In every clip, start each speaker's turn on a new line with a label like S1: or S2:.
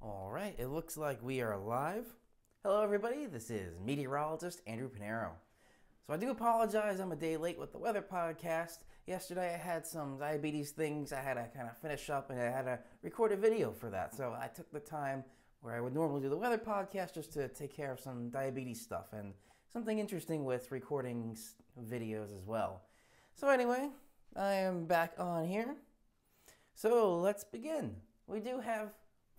S1: All right, it looks like we are live. Hello, everybody. This is meteorologist Andrew Pinero. So I do apologize. I'm a day late with the weather podcast. Yesterday I had some diabetes things I had to kind of finish up, and I had to record a video for that. So I took the time where I would normally do the weather podcast just to take care of some diabetes stuff and something interesting with recording videos as well. So anyway, I am back on here. So let's begin. We do have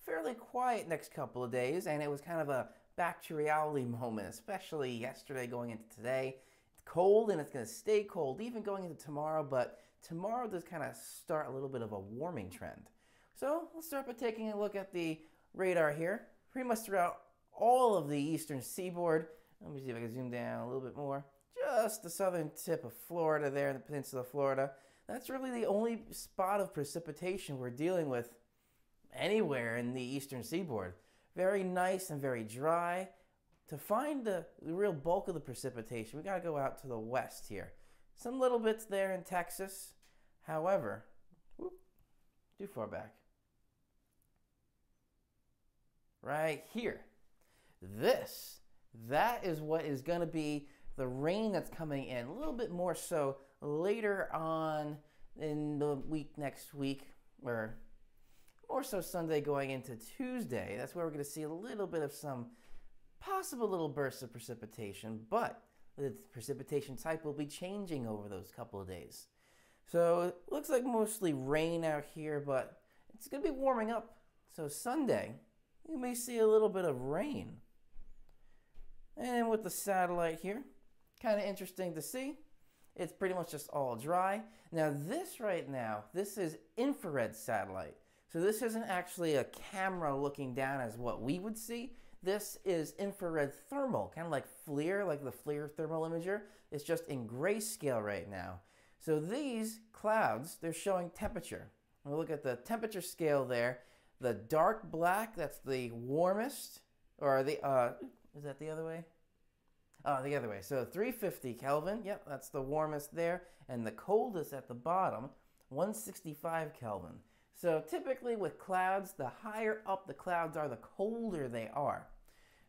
S1: fairly quiet next couple of days, and it was kind of a back to reality moment, especially yesterday going into today. It's cold and it's going to stay cold even going into tomorrow, but tomorrow does kind of start a little bit of a warming trend. So let's start by taking a look at the radar here. Pretty much throughout all of the eastern seaboard. Let me see if I can zoom down a little bit more. Just the southern tip of Florida there, the peninsula of Florida. That's really the only spot of precipitation we're dealing with anywhere in the eastern seaboard. Very nice and very dry. To find the real bulk of the precipitation, we got to go out to the west here. Some little bits there in Texas. However, too far back. Right here. That is what is going to be the rain that's coming in. A little bit more so later on in the week, next week, or more so Sunday going into Tuesday. That's where we're going to see a little bit of some possible little bursts of precipitation, but the precipitation type will be changing over those couple of days. So it looks like mostly rain out here, but it's going to be warming up. So Sunday, you may see a little bit of rain. And with the satellite here, kind of interesting to see. It's pretty much just all dry. Now this right now, this is infrared satellite. So this isn't actually a camera looking down as what we would see. This is infrared thermal, kind of like FLIR, like the FLIR thermal imager. It's just in grayscale right now. So these clouds, they're showing temperature. We'll look at the temperature scale there. The dark black, that's the warmest, or the, is that the other way? Oh, the other way. So 350 Kelvin, yep, that's the warmest there. And the coldest at the bottom, 165 Kelvin. So typically with clouds, the higher up the clouds are, the colder they are.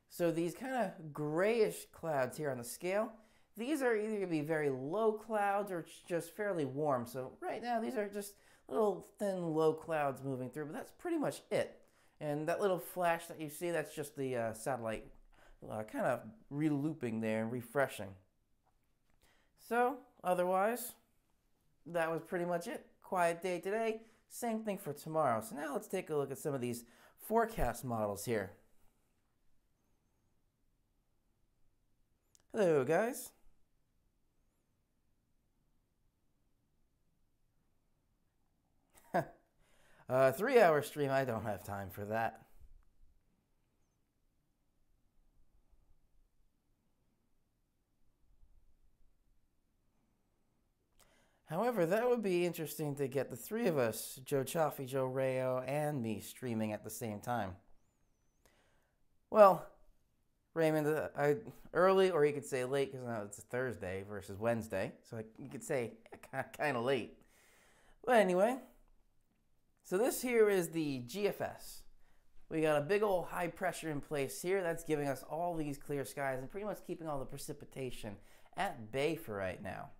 S1: So these kind of grayish clouds here on the scale, these are either going to be very low clouds or just fairly warm. So right now these are just little thin low clouds moving through, but that's pretty much it. And that little flash that you see, that's just the satellite kind of re-looping there and refreshing. So otherwise, that was pretty much it. Quiet day today. Same thing for tomorrow. So now let's take a look at some of these forecast models here. Hello, guys. A 3-hour stream, I don't have time for that. However, that would be interesting to get the three of us, Joe Chaffee, Joe Rayo, and me streaming at the same time. Well, Raymond, early, or you could say late, because now it's Thursday versus Wednesday, so you could say kind of late. But anyway, so this here is the GFS. We got a big old high pressure in place here that's giving us all these clear skies and pretty much keeping all the precipitation at bay for right now.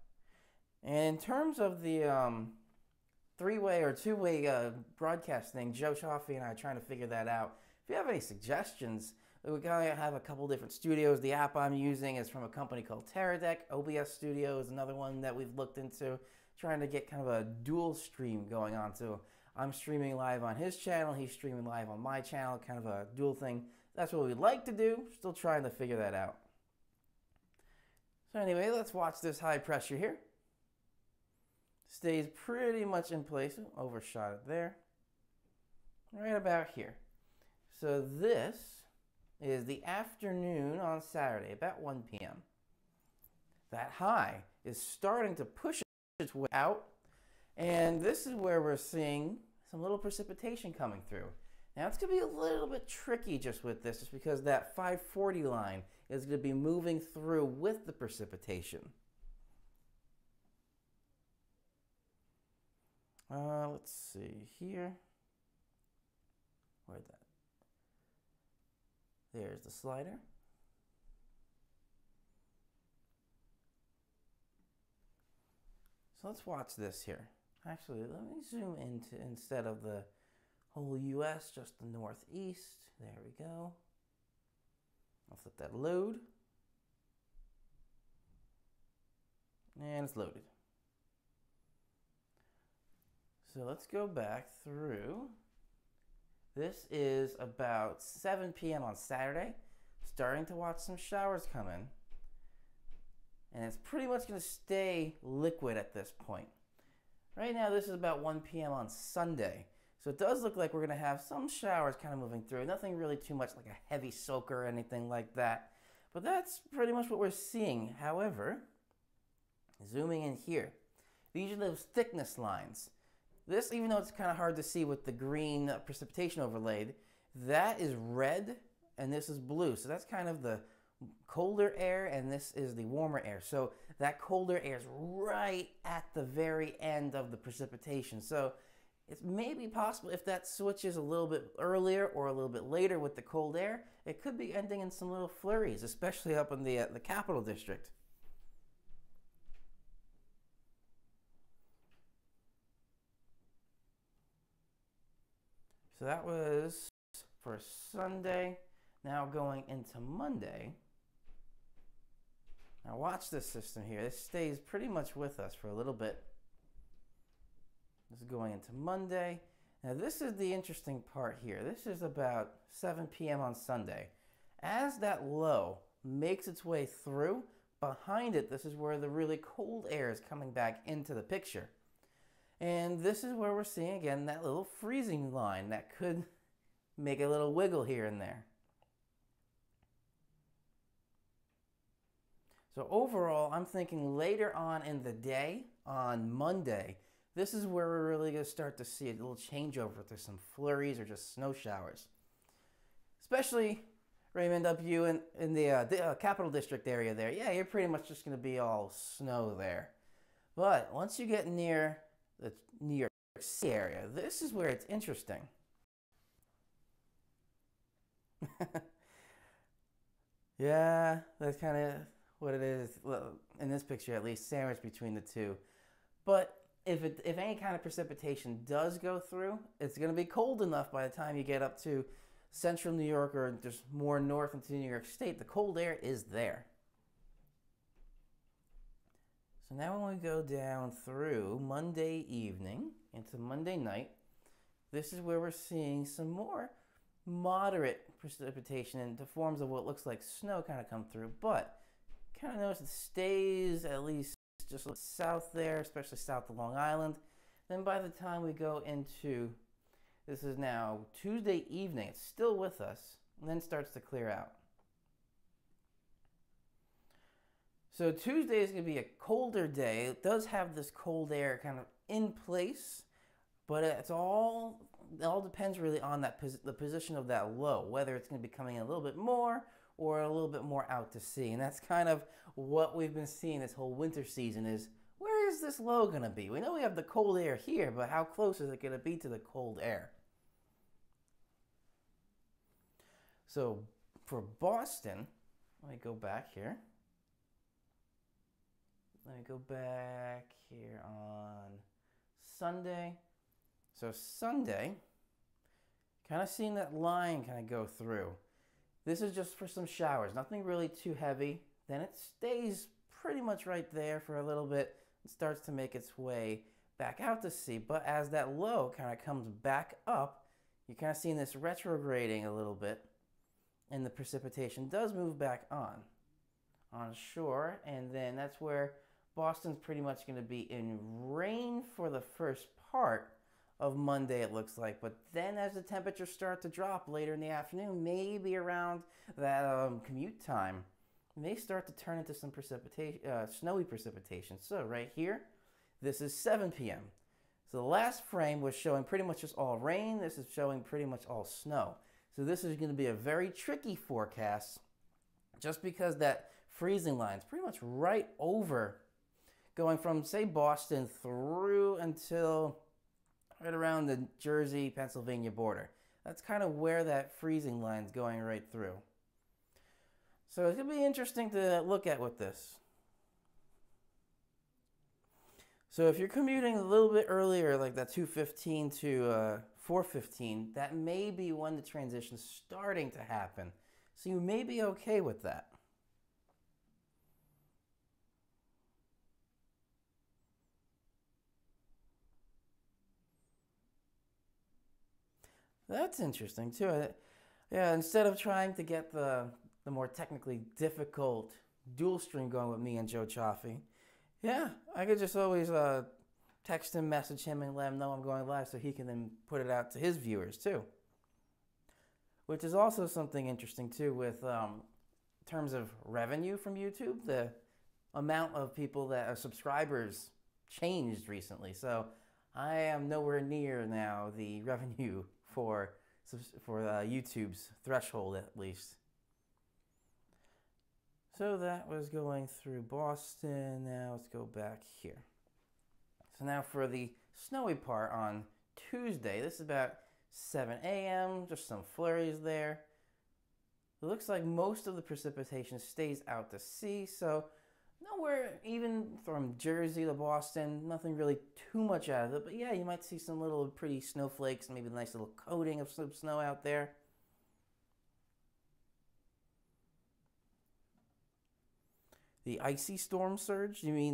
S1: And in terms of the three-way or two-way broadcast thing, Joe Chaffee and I are trying to figure that out. If you have any suggestions, we kind of have a couple different studios. The app I'm using is from a company called Teradek. OBS Studio is another one that we've looked into, trying to get kind of a dual stream going on. So I'm streaming live on his channel, he's streaming live on my channel, kind of a dual thing. That's what we'd like to do. Still trying to figure that out. So anyway, let's watch this high pressure here. Stays pretty much in place. Overshot it there. Right about here. So this is the afternoon on Saturday, about 1 p.m. That high is starting to push its way out, and this is where we're seeing some little precipitation coming through. Now it's going to be a little bit tricky just with this, just because that 540 line is going to be moving through with the precipitation. Let's see here. Where'd that? There's the slider. So let's watch this here. Actually, let me zoom into, instead of the whole US, just the Northeast. There we go. I'll let that load. And it's loaded. So let's go back through. This is about 7 p.m. on Saturday. Starting to watch some showers come in. And it's pretty much going to stay liquid at this point. Right now, this is about 1 p.m. on Sunday. So it does look like we're going to have some showers kind of moving through. Nothing really too much like a heavy soaker or anything like that. But that's pretty much what we're seeing. However, zooming in here, these are those thickness lines. This, even though it's kind of hard to see with the green precipitation overlaid, that is red and this is blue. So that's kind of the colder air and this is the warmer air. So that colder air is right at the very end of the precipitation. So it's maybe possible if that switches a little bit earlier or a little bit later with the cold air, it could be ending in some little flurries, especially up in the Capital District. So that was for Sunday. Now going into Monday. Now watch this system here. This stays pretty much with us for a little bit. This is going into Monday. Now this is the interesting part here. This is about 7 p.m. on Sunday. As that low makes its way through, behind it, this is where the really cold air is coming back into the picture. And this is where we're seeing again that little freezing line that could make a little wiggle here and there. So overall, I'm thinking later on in the day, on Monday, this is where we're really going to start to see a little changeover to some flurries or just snow showers. Especially, Raymond, up you in the Capital District area there. Yeah, you're pretty much just going to be all snow there. But once you get near the New York City area, this is where it's interesting. Yeah, that's kind of what it is, in this picture at least, sandwiched between the two. But if any kind of precipitation does go through, it's going to be cold enough by the time you get up to central New York or just more north into New York State. The cold air is there. So now when we go down through Monday evening into Monday night, this is where we're seeing some more moderate precipitation into forms of what looks like snow kind of come through, but kind of notice it stays at least just south there, especially south of Long Island. Then by the time we go into, this is now Tuesday evening, it's still with us, and then starts to clear out. So Tuesday is going to be a colder day. It does have this cold air kind of in place, but it all depends really on the position of that low, whether it's going to be coming in a little bit more or a little bit more out to sea. And that's kind of what we've been seeing this whole winter season is, where is this low going to be? We know we have the cold air here, but how close is it going to be to the cold air? So for Boston, let me go back here. Let me go back here on Sunday. So Sunday, kind of seeing that line kind of go through. This is just for some showers, nothing really too heavy. Then it stays pretty much right there for a little bit. It starts to make its way back out to sea. But as that low kind of comes back up, you're kind of seeing this retrograding a little bit. And the precipitation does move back on shore. And then that's where Boston's pretty much going to be in rain for the first part of Monday, it looks like. But then as the temperatures start to drop later in the afternoon, maybe around that commute time, it may start to turn into some precipitation, snowy precipitation. So right here, this is 7 p.m. So the last frame was showing pretty much just all rain. This is showing pretty much all snow. So this is going to be a very tricky forecast just because that freezing line is pretty much right over, going from, say, Boston through until right around the Jersey, Pennsylvania border. That's kind of where that freezing line's going right through. So it's going to be interesting to look at with this. So if you're commuting a little bit earlier, like that 2:15 to 4:15, that may be when the transition's starting to happen. So you may be okay with that. That's interesting too. Yeah, instead of trying to get the more technically difficult dual stream going with me and Joe Chaffee, yeah, I could just always text him, message him, and let him know I'm going live so he can then put it out to his viewers too. Which is also something interesting too with terms of revenue from YouTube. The amount of people that are subscribers changed recently. So I am nowhere near now the revenue for YouTube's threshold at least. So that was going through Boston. Now let's go back here. So now for the snowy part on Tuesday. This is about 7 a.m. Just some flurries there. It looks like most of the precipitation stays out to sea. So nowhere, even from Jersey to Boston, nothing really too much out of it. But yeah, you might see some little pretty snowflakes, maybe a nice little coating of some snow out there. The icy storm surge? You mean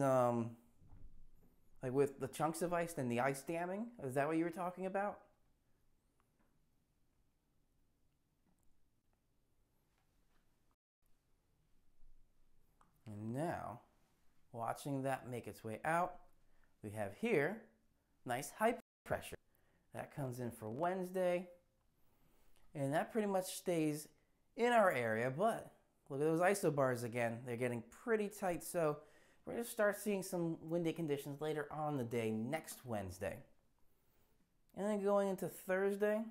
S1: like with the chunks of ice and the ice damming? Is that what you were talking about? And now, watching that make its way out, we have here nice high pressure. That comes in for Wednesday. And that pretty much stays in our area, but look at those isobars again. They're getting pretty tight, so we're going to start seeing some windy conditions later on the day next Wednesday. And then going into Thursday,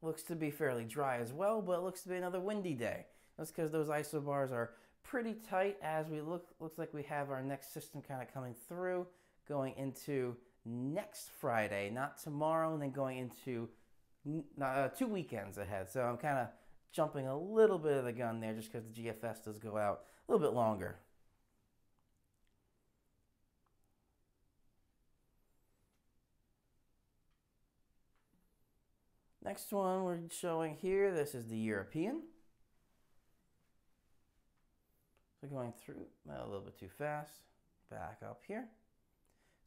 S1: looks to be fairly dry as well, but it looks to be another windy day. That's because those isobars are pretty tight as we looks like we have our next system kind of coming through, going into next Friday, not tomorrow, and then going into 2 weekends ahead. So I'm kind of jumping a little bit of the gun there just because the GFS does go out a little bit longer. Next one we're showing here, this is the European. So going through a little bit too fast, back up here.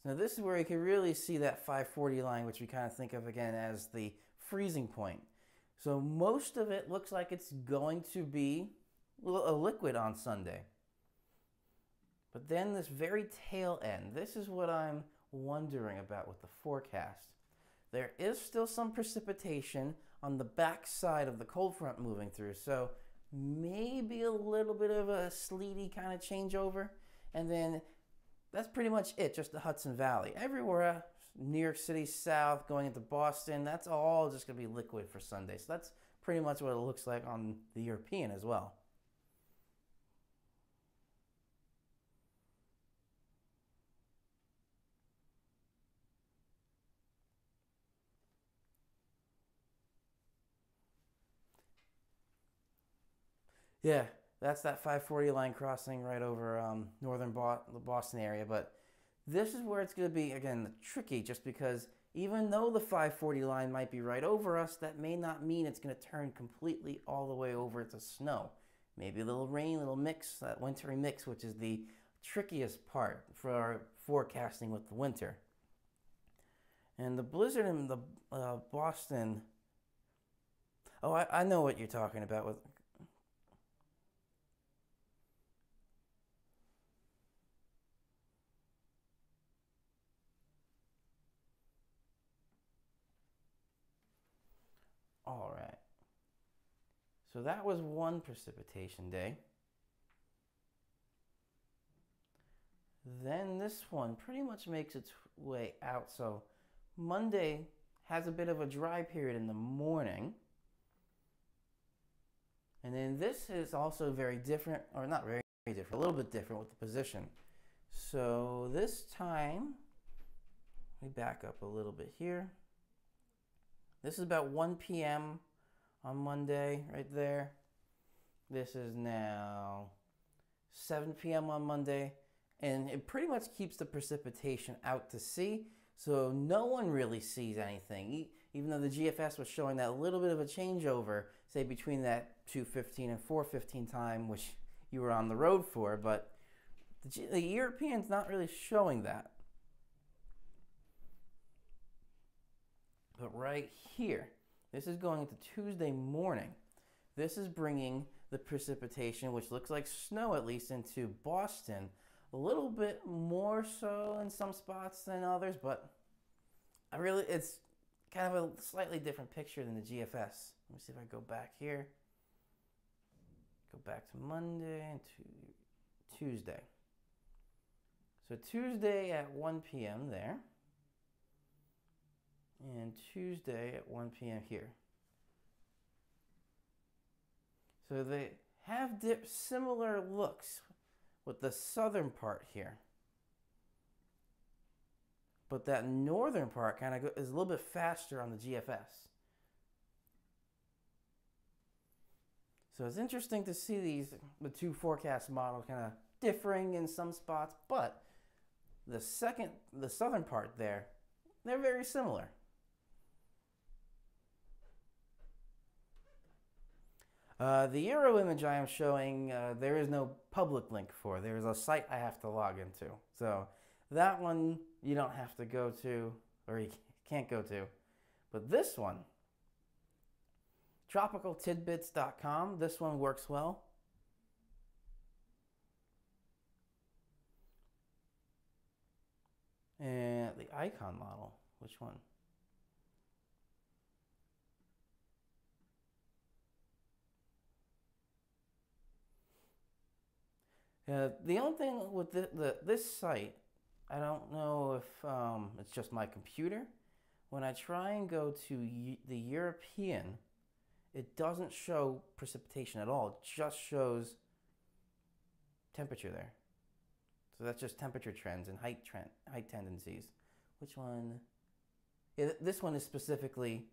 S1: So now this is where you can really see that 540 line, which we kind of think of again as the freezing point. So most of it looks like it's going to be a liquid on Sunday. But then this very tail end, this is what I'm wondering about with the forecast. There is still some precipitation on the back side of the cold front moving through. So maybe a little bit of a sleety kind of changeover. And then that's pretty much it, just the Hudson Valley. Everywhere, New York City south, going into Boston, that's all just going to be liquid for Sunday. So that's pretty much what it looks like on the European as well. Yeah, that's that 540 line crossing right over the Boston area. But this is where it's going to be, again, tricky just because even though the 540 line might be right over us, that may not mean it's going to turn completely all the way over to snow. Maybe a little rain, a little mix, that wintry mix, which is the trickiest part for forecasting with the winter. And the blizzard in the Boston, oh, I know what you're talking about with. All right. So that was one precipitation day. Then this one pretty much makes its way out. So Monday has a bit of a dry period in the morning. And then this is also very different, or not very different, a little bit different with the position. So this time, let me back up a little bit here. This is about 1 p.m. on Monday, right there. This is now 7 p.m. on Monday, and it pretty much keeps the precipitation out to sea, so no one really sees anything. Even though the GFS was showing that little bit of a changeover, say between that 2:15 and 4:15 time, which you were on the road for, but the European's not really showing that. But right here, this is going into Tuesday morning. This is bringing the precipitation, which looks like snow at least, into Boston. A little bit more so in some spots than others, but it's kind of a slightly different picture than the GFS. Let me see if I go back here. Go back to Monday and to Tuesday. So Tuesday at 1 p.m. there. And Tuesday at 1 p.m. here. So they have similar looks with the southern part here. But that northern part kind of is a little bit faster on the GFS. So it's interesting to see the two forecast models kind of differing in some spots, but the southern part there, they're very similar. The Euro image I am showing, there is no public link for. There is a site I have to log into. So that one you don't have to go to, or you can't go to. But this one, tropicaltidbits.com, this one works well. And the icon model, which one? The only thing with this site, I don't know if it's just my computer. When I try and go to the European, it doesn't show precipitation at all. It just shows temperature there. So that's just temperature trends and height tendencies. Which one? Yeah, this one is specifically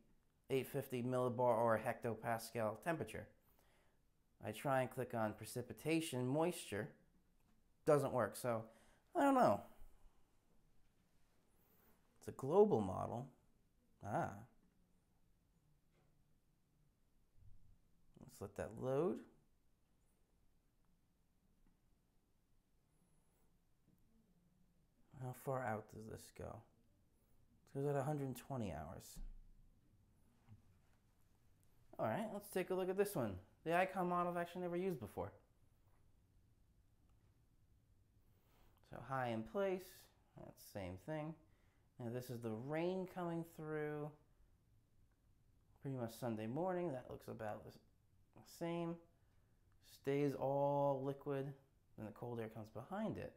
S1: 850 millibar or hectopascal temperature. I try and click on precipitation, moisture. Doesn't work, so I don't know. It's a global model. Let's let that load. How far out does this go? It goes at 120 hours. All right, let's take a look at this one. The icon model I've actually never used before. So high in place, that's the same thing. Now this is the rain coming through pretty much Sunday morning. That looks about the same. Stays all liquid, then the cold air comes behind it.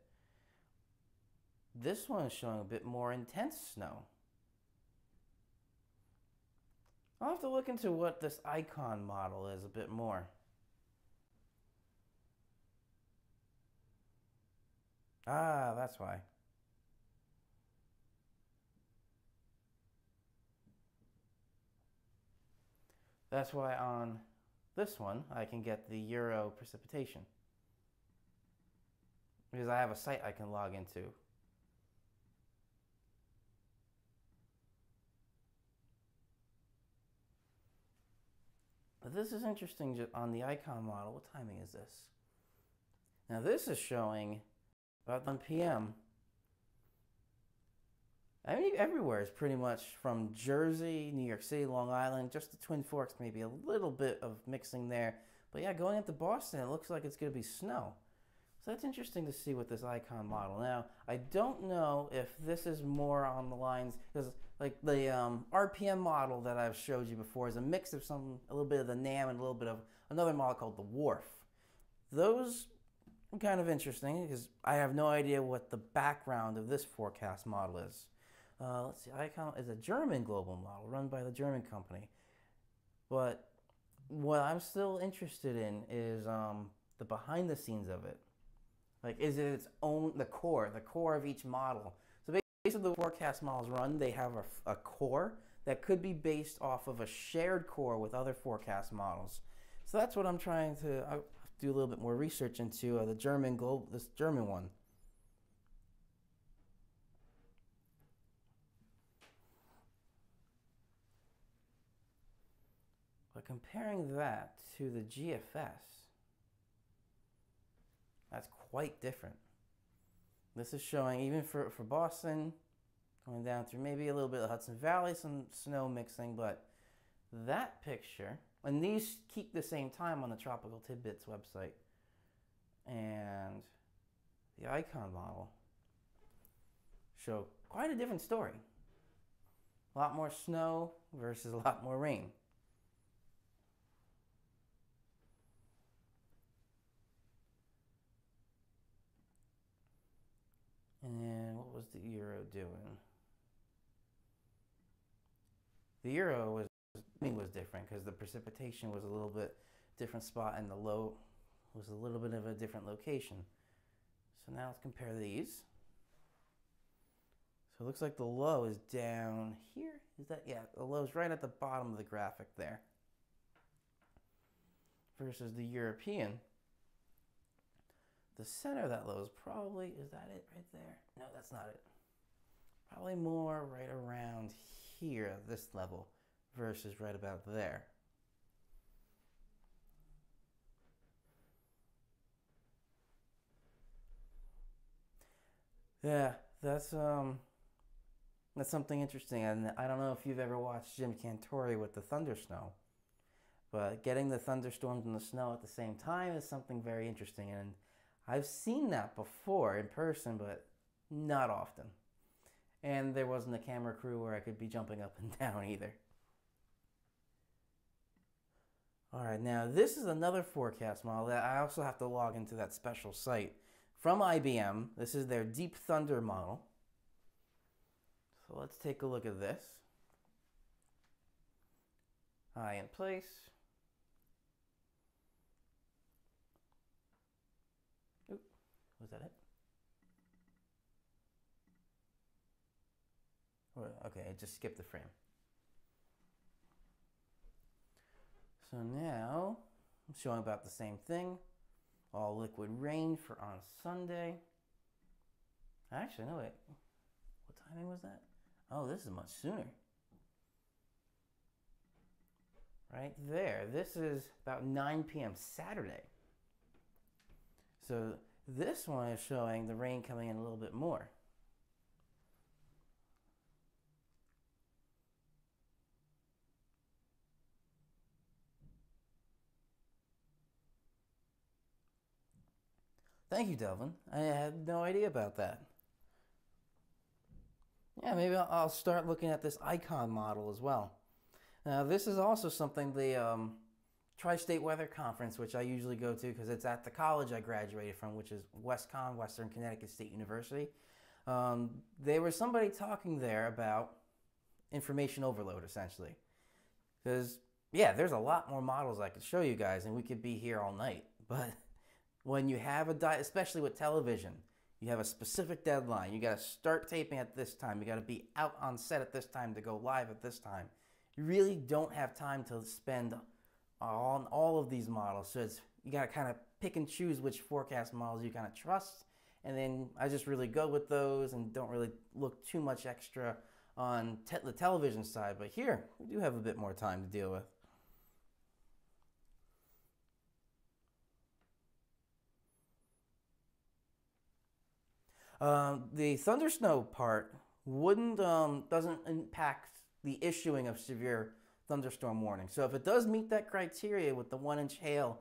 S1: This one is showing a bit more intense snow. I'll have to look into what this icon model is a bit more. That's why. That's why on this one I can get the Euro precipitation. Because I have a site I can log into. But this is interesting on the icon model. What timing is this? Now this is showing about 1 p.m. I mean, everywhere is pretty much from Jersey, New York City, Long Island, just the Twin Forks, maybe a little bit of mixing there. But yeah, going into Boston, it looks like it's going to be snow. So that's interesting to see with this icon model. Now, I don't know if this is more on the lines, because like the RPM model that I've showed you before is a mix of a little bit of the NAM and a little bit of another model called the WRF. Those are kind of interesting because I have no idea what the background of this forecast model is. Let's see, icon is a German global model run by the German company. But what I'm still interested in is the behind the scenes of it. Like, is it its own, the core of each model? So basically the forecast models run, they have a core that could be based off of a shared core with other forecast models. So that's what I'm trying to I'll do a little bit more research into this German one. But comparing that to the GFS, that's quite different. This is showing, even for Boston, going down through maybe a little bit of Hudson Valley, some snow mixing, but that picture, and these keep the same time on the Tropical Tidbits website, and the icon model show quite a different story. A lot more snow versus a lot more rain. And then what was the Euro doing? The Euro was different because the precipitation was a little bit different spot and the low was a little bit of a different location. So now let's compare these. So it looks like the low is down here. Is that, yeah, the low is right at the bottom of the graphic there. Versus the European. The center of that low is probably, is that it right there? No, that's not it. Probably more right around here at this level versus right about there. Yeah, that's something interesting. And I don't know if you've ever watched Jim Cantore with the thunder snow, but getting the thunderstorms and the snow at the same time is something very interesting. And I've seen that before in person, but not often. And there wasn't a camera crew where I could be jumping up and down either. All right, now this is another forecast model that I also have to log into that special site from IBM. This is their Deep Thunder model. So let's take a look at this. High in place. Oop, was that it? Okay, it just skipped the frame. So now I'm showing about the same thing. All liquid rain for on Sunday. Actually, no, wait. What timing was that? Oh, this is much sooner. Right there. This is about 9 p.m. Saturday. So this one is showing the rain coming in a little bit more. Thank you, Delvin. I had no idea about that. Yeah, maybe I'll start looking at this icon model as well. Now, this is also something the Tri-State Weather Conference, which I usually go to because it's at the college I graduated from, which is WestConn, Western Connecticut State University. There was somebody talking there about information overload, essentially. Because, yeah, there's a lot more models I could show you guys, and we could be here all night. But when you have especially with television, you have a specific deadline. You got to start taping at this time. You got to be out on set at this time to go live at this time. You really don't have time to spend on all of these models. So you got to kind of pick and choose which forecast models you kind of trust. And then I just really go with those and don't really look too much extra on the television side. But here, we do have a bit more time to deal with. The thunder snow part doesn't impact the issuing of severe thunderstorm warning. So if it does meet that criteria with the 1-inch hail,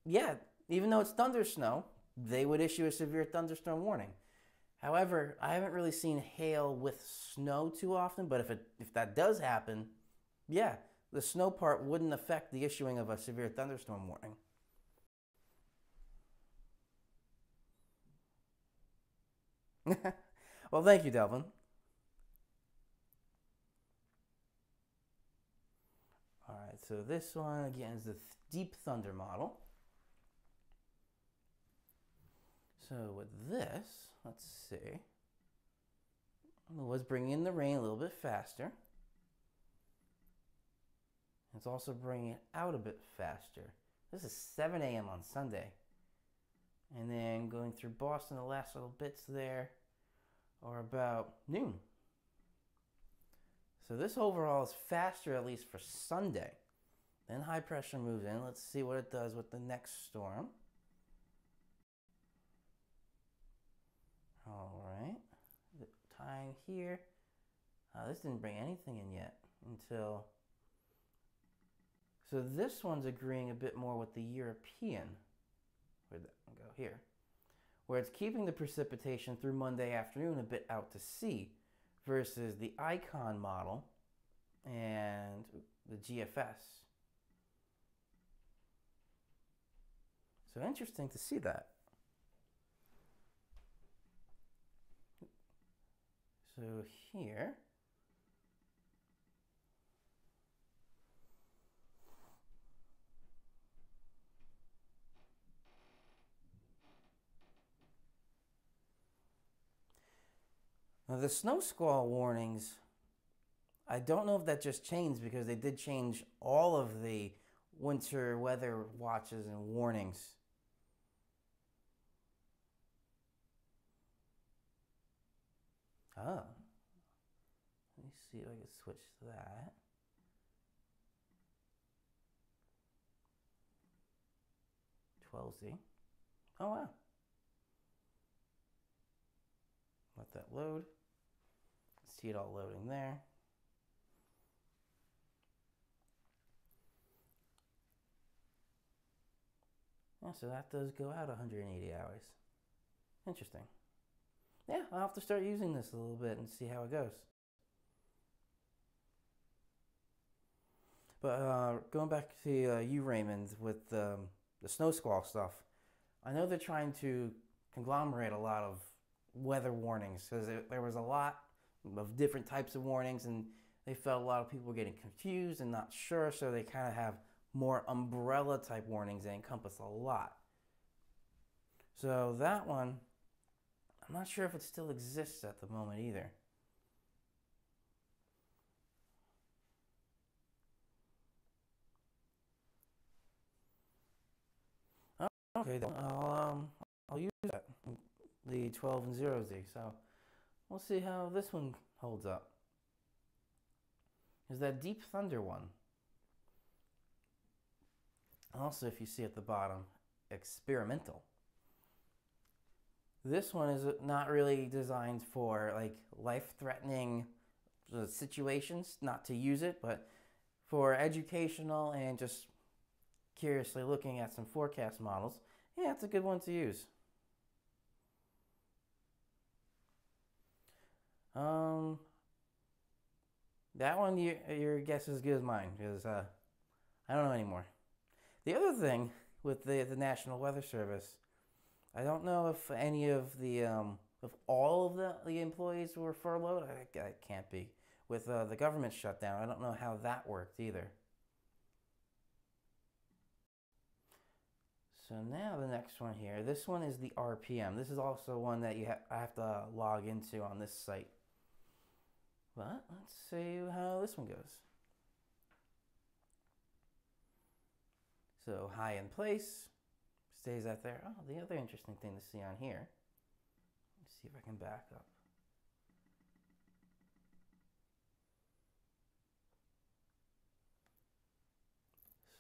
S1: yeah, even though it's thunder snow, they would issue a severe thunderstorm warning. However, I haven't really seen hail with snow too often, but if that does happen, yeah, the snow part wouldn't affect the issuing of a severe thunderstorm warning. Well, thank you, Delvin. All right, so this one again is the Deep Thunder model. So with this, let's see. It was bringing in the rain a little bit faster. It's also bringing it out a bit faster. This is 7 a.m. on Sunday. And then going through Boston, the last little bits there are about noon. So this overall is faster, at least for Sunday. Then high pressure moves in. Let's see what it does with the next storm. All right. Tying here. This didn't bring anything in yet until... So this one's agreeing a bit more with the European. Where'd that one go? Here. Where it's keeping the precipitation through Monday afternoon a bit out to sea versus the ICON model and the GFS. So interesting to see that. So here, now the snow squall warnings, I don't know if that just changed because they did change all of the winter weather watches and warnings. Oh, let me see if I can switch to that. Z. Oh wow. Let that load. See it all loading there. Yeah, so that does go out 180 hours. Interesting. Yeah, I'll have to start using this a little bit and see how it goes. But going back to you, Raymond, with the snow squall stuff, I know they're trying to conglomerate a lot of weather warnings because there was a lot of different types of warnings and they felt a lot of people were getting confused and not sure, so they kind of have more umbrella type warnings that encompass a lot. So that one, I'm not sure if it still exists at the moment either. Okay, then I'll use that, the 12 and 0Z. So we'll see how this one holds up. Is that Deep Thunder one? Also, if you see at the bottom, experimental. This one is not really designed for like life-threatening situations, not to use it, but for educational and just curiously looking at some forecast models. Yeah, it's a good one to use. That one, your guess is as good as mine, because I don't know anymore. The other thing with the National Weather Service, I don't know if any of the, if all of the employees were furloughed. I can't be. With the government shutdown, I don't know how that worked either. So now the next one here, this one is the RPM. This is also one that I have to log into on this site. But let's see how this one goes. So high in place, stays out there. Oh, the other interesting thing to see on here. Let's see if I can back up.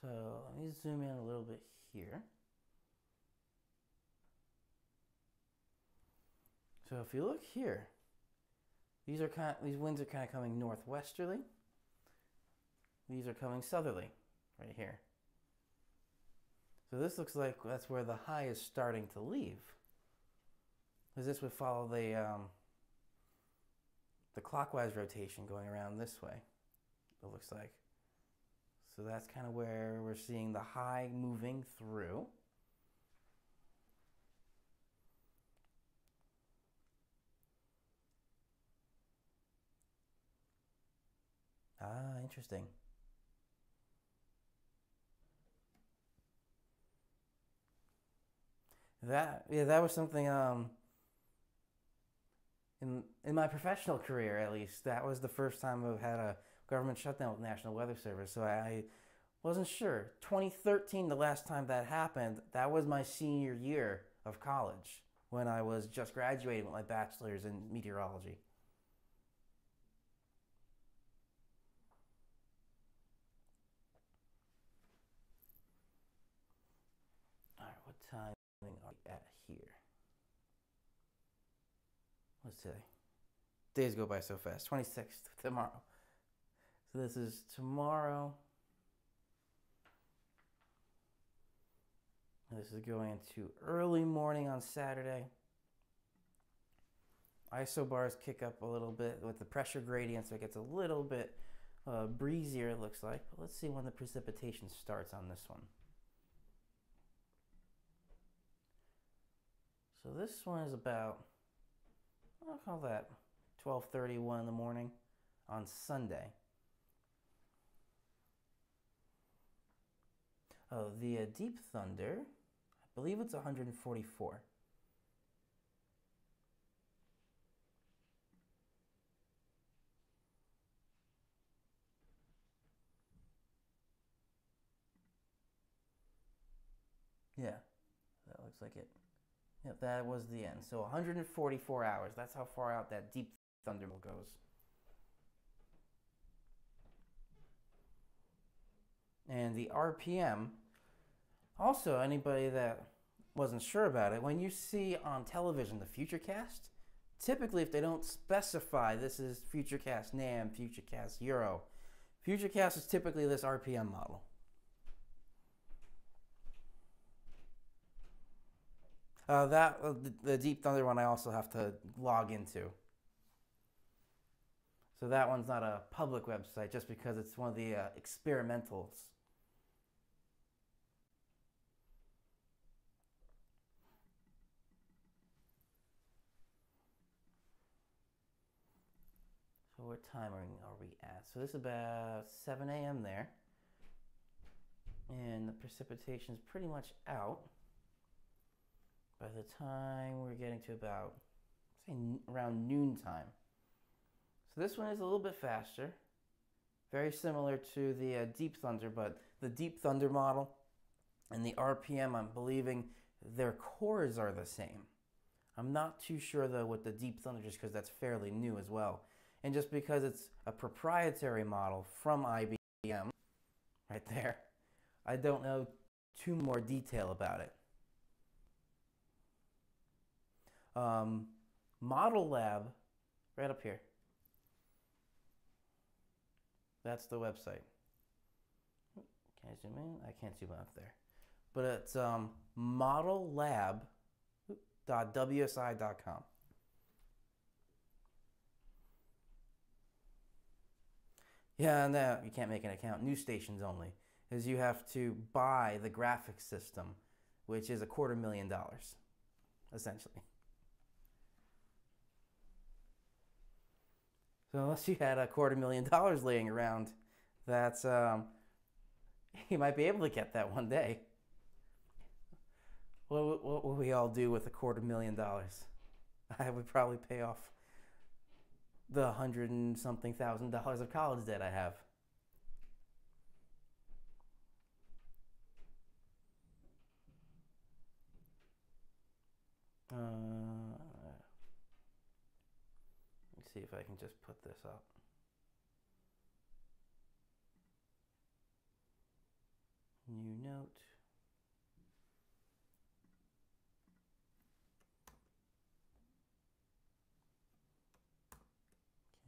S1: So let me zoom in a little bit here. So if you look here, these winds are kind of coming northwesterly. These are coming southerly, right here. So this looks like that's where the high is starting to leave, because this would follow the clockwise rotation going around this way. It looks like. So that's kind of where we're seeing the high moving through. Ah, interesting. That was something in my professional career, at least, that was the first time I've had a government shutdown with National Weather Service. So I Wasn't sure. 2013, the last time that happened, that was my senior year of college when I was just graduating with my bachelor's in meteorology. All right, what time are we at here? What's today? Days go by so fast. 26th, tomorrow. So this is tomorrow. This is going into early morning on Saturday. Isobars kick up a little bit with the pressure gradient, so it gets a little bit breezier, it looks like. But let's see when the precipitation starts on this one. So this one is about, I'll call that 12:31 in the morning on Sunday. Oh, the Deep Thunder, I believe it's 144. Yeah, that looks like it. Yep, that was the end. So 144 hours. That's how far out that Deep Thunder goes. And the RPM, also, anybody that wasn't sure about it, when you see on television the Futurecast, typically if they don't specify this is Futurecast NAM, Futurecast Euro, Futurecast is typically this RPM model. The Deep Thunder one I also have to log into. So that one's not a public website just because it's one of the experimentals. So what time are we at? So this is about 7 a.m. there. And the precipitation is pretty much out by the time we're getting to about, say, around noontime. So this one is a little bit faster. Very similar to the Deep Thunder, but the Deep Thunder model and the RPM, I'm believing their cores are the same. I'm not too sure though with the Deep Thunder just because that's fairly new as well. And just because it's a proprietary model from IBM, right there, I don't know too more detail about it. Model Lab, right up here. That's the website. Can I zoom in? I can't zoom out there. But it's modellab.wsi.com. Yeah, no, you can't make an account. New stations only. Is you have to buy the graphics system, which is $250,000, essentially. So unless you had $250,000 laying around, that's you might be able to get that one day. What would we all do with $250,000? I would probably pay off the $100 and something thousand of college debt I have. Let's see if I can just put this up. New note.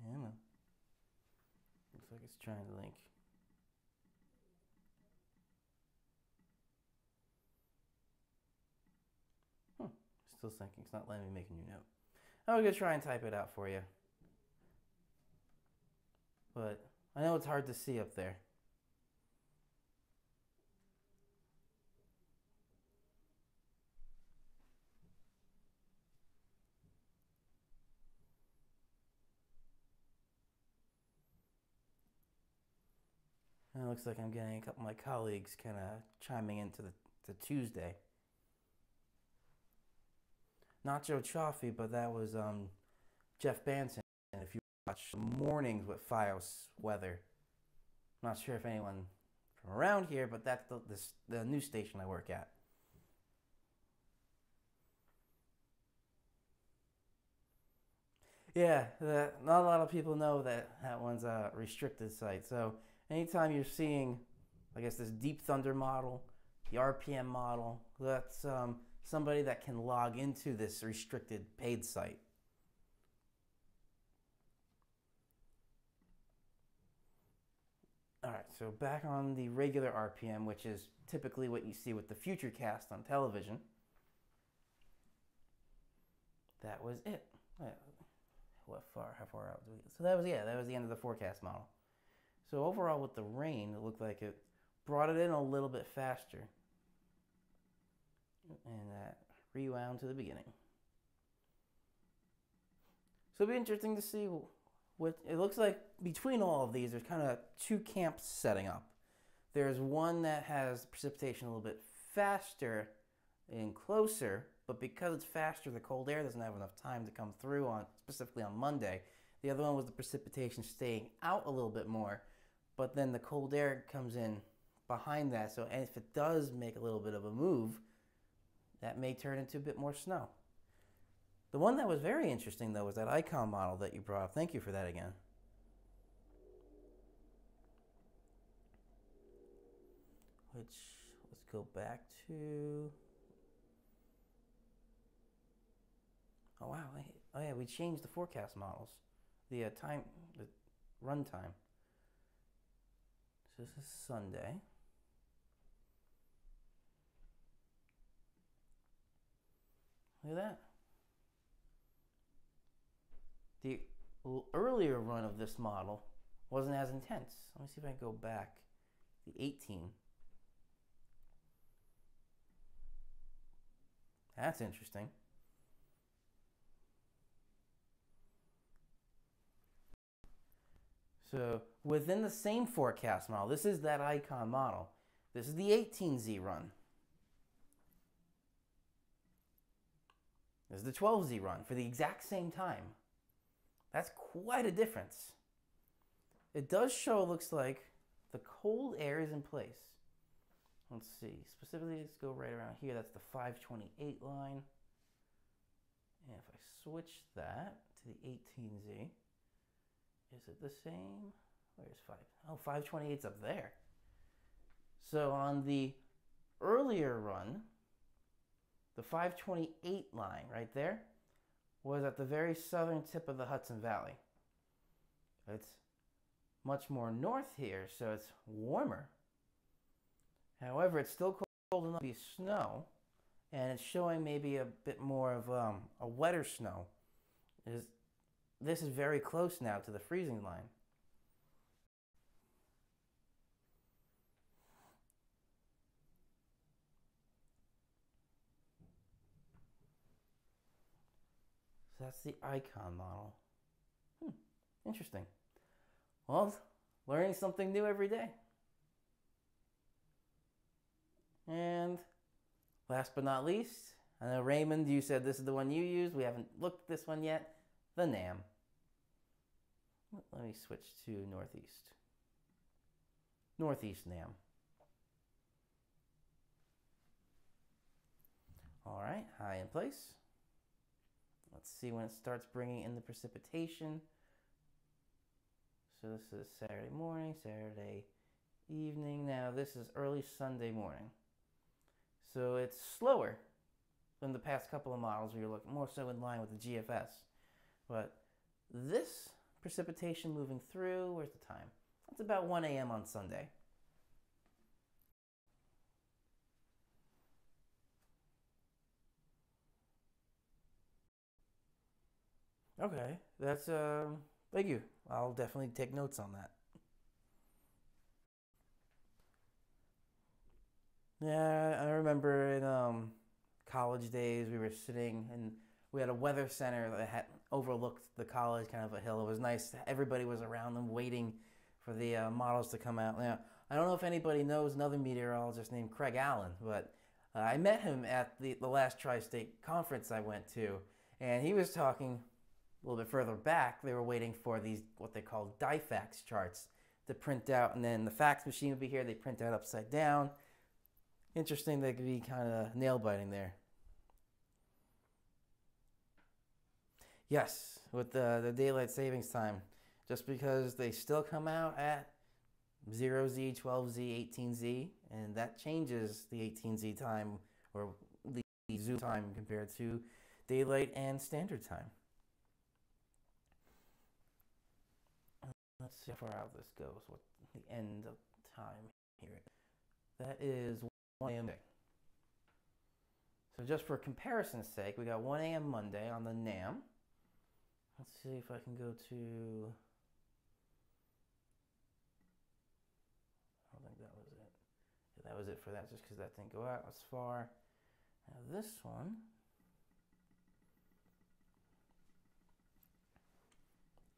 S1: Come on. Looks like it's trying to link. Still syncing. It's not letting me make a new note. I'm going to try and type it out for you. But I know it's hard to see up there. And it looks like I'm getting a couple of my colleagues kind of chiming into the Tuesday. Not Joe Chaffee, but that was Jeff Banton. If you watch Mornings with Fios Weather, I'm not sure if anyone from around here, but that's the news station I work at. Yeah, not a lot of people know that that one's a restricted site. So anytime you're seeing, I guess, this Deep Thunder model, the RPM model, that's somebody that can log into this restricted paid site. All right, so back on the regular RPM, which is typically what you see with the Futurecast on television. That was it. How far out do we get? So that was the end of the forecast model. So overall with the rain, it looked like it brought it in a little bit faster. And that rewound to the beginning. So it'll be interesting to see what it looks like between all of these. There's kind of two camps setting up. There's one that has precipitation a little bit faster and closer, but because it's faster, the cold air doesn't have enough time to come through on specifically on Monday. The other one was the precipitation staying out a little bit more, but then the cold air comes in behind that. So if it does make a little bit of a move, that may turn into a bit more snow. The one that was very interesting, though, was that icon model that you brought up. Thank you for that again. Which, let's go back to... Oh, wow. Oh, yeah, we changed the forecast models. The run time. So this is Sunday. Look at that. The earlier run of this model wasn't as intense. Let me see if I can go back. The 18. That's interesting. So within the same forecast model, this is that icon model. This is the 18Z run. This is the 12Z run for the exact same time. That's quite a difference. It does show, looks like, the cold air is in place. Let's see. Specifically, let's go right around here. That's the 528 line. And if I switch that to the 18Z, is it the same? Where's 5? Oh, 528's up there. So on the earlier run, the 528 line right there was at the very southern tip of the Hudson Valley. It's much more north here, so it's warmer. However, it's still cold enough to be snow, and it's showing maybe a bit more of a wetter snow. This is very close now to the freezing line. So that's the icon model. Interesting. Well, learning something new every day. And last but not least, I know Raymond, you said this is the one you used. We haven't looked at this one yet. The NAM. Let me switch to Northeast. Northeast NAM. All right, high in place. Let's see when it starts bringing in the precipitation. So this is Saturday morning, Saturday evening. Now this is early Sunday morning. So it's slower than the past couple of models where you're looking more so in line with the GFS. But this precipitation moving through, where's the time? It's about 1 a.m. on Sunday. Okay, that's, thank you. I'll definitely take notes on that. Yeah, I remember in college days we were sitting and we had a weather center that had overlooked the college, kind of a hill. It was nice. Everybody was around them waiting for the models to come out. Now, I don't know if anybody knows another meteorologist named Craig Allen, but I met him at the last Tri-State conference I went to, and he was talking a little bit further back. They were waiting for these, what they call DIFAX charts to print out, and then the fax machine would be here. They print out upside down. Interesting, they could be kind of nail biting there. Yes, with the daylight savings time, just because they still come out at 0Z, 12Z, 18Z, and that changes the 18Z time or the zoo time compared to daylight and standard time. Let's see how far out this goes. What the end of time here? That is 1 a.m. So just for comparison's sake, we got 1 a.m. Monday on the NAM. Let's see if I can go to... I don't think that was it. Yeah, that was it for that, just because that didn't go out as far. Now this one...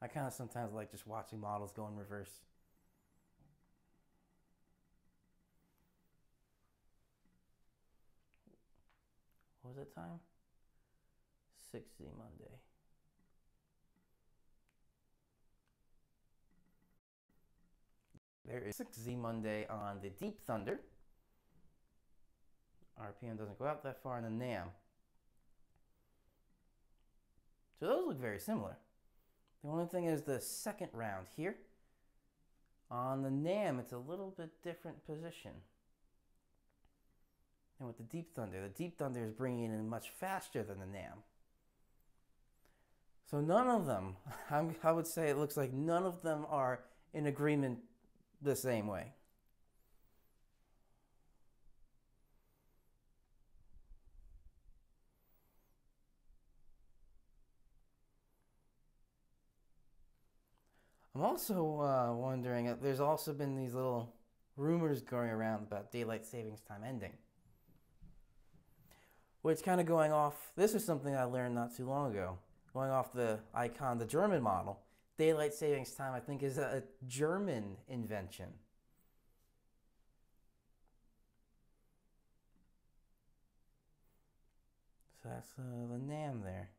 S1: I kind of sometimes like just watching models go in reverse. What was it time? 6Z Monday. There is 6Z Monday on the Deep Thunder. RPM doesn't go out that far in the NAM. So those look very similar. The only thing is the second round here. On the NAM, it's a little bit different position. And with the Deep Thunder is bringing it in much faster than the NAM. So none of them, I would say it looks like none of them are in agreement the same way. I'm also wondering, there's also been these little rumors going around about daylight savings time ending. Which kind of going off, this is something I learned not too long ago. Going off the icon, the German model, daylight savings time I think is a German invention. So that's the NAM there.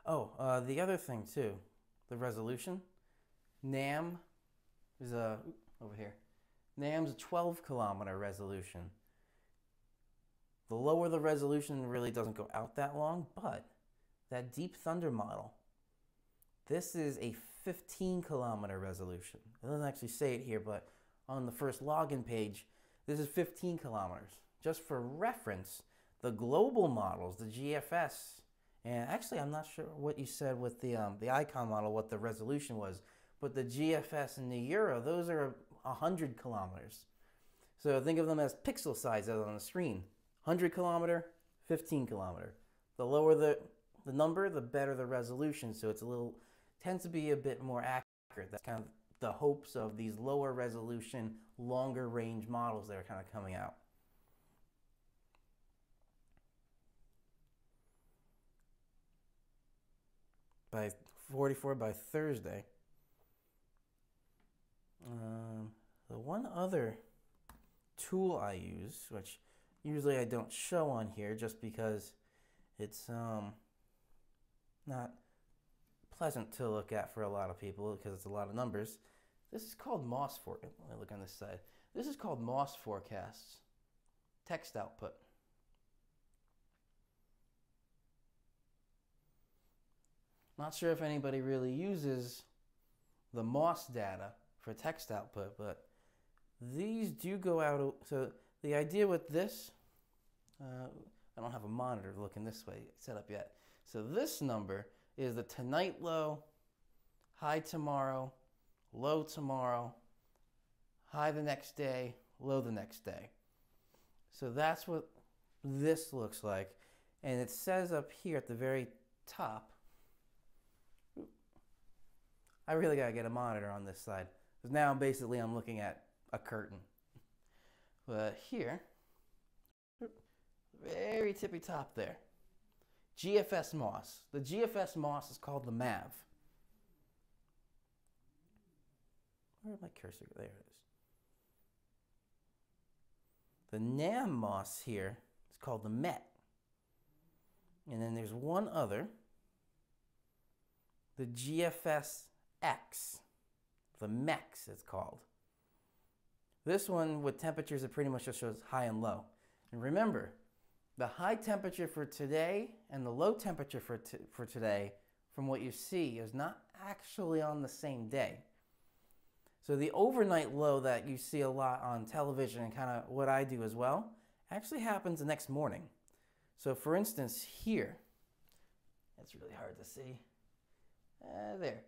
S1: Oh, the other thing too, the resolution. NAM is over here. NAM's a 12-kilometer resolution. The lower the resolution really doesn't go out that long, but that Deep Thunder model, this is a 15-kilometer resolution. It doesn't actually say it here, but on the first login page, this is 15 kilometers. Just for reference, the global models, the GFS, and actually I'm not sure what you said with the icon model, what the resolution was, but the GFS and the Euro, those are 100 kilometers. So think of them as pixel sizes on the screen. 100 kilometer, 15 kilometer. The lower the number, the better the resolution. So it's tends to be a bit more accurate. That's kind of the hopes of these lower resolution, longer range models that are kind of coming out. By 44 by Thursday. The one other tool I use, which usually I don't show on here just because it's not pleasant to look at for a lot of people because it's a lot of numbers. This is called MOS Forecast. Let me look on this side. This is called MOS Forecasts. Text output. Not sure if anybody really uses the MOS data for text output, but these do go out. So the idea with this, I don't have a monitor looking this way set up yet. So this number is the tonight low, high tomorrow, low tomorrow, high the next day, low the next day. So that's what this looks like. And it says up here at the very top, I really gotta get a monitor on this side, because now basically I'm looking at a curtain. But here, very tippy top there, GFS MOS. The GFS MOS is called the MAV. Where's my cursor? There it is. The NamMOS here is called the MET. And then there's one other, the GFSX, the MEX it's called. This one with temperatures, it pretty much just shows high and low. And remember, the high temperature for today and the low temperature for today, from what you see, is not actually on the same day. So the overnight low that you see a lot on television and kind of what I do as well, actually happens the next morning. So for instance, here, it's really hard to see. There,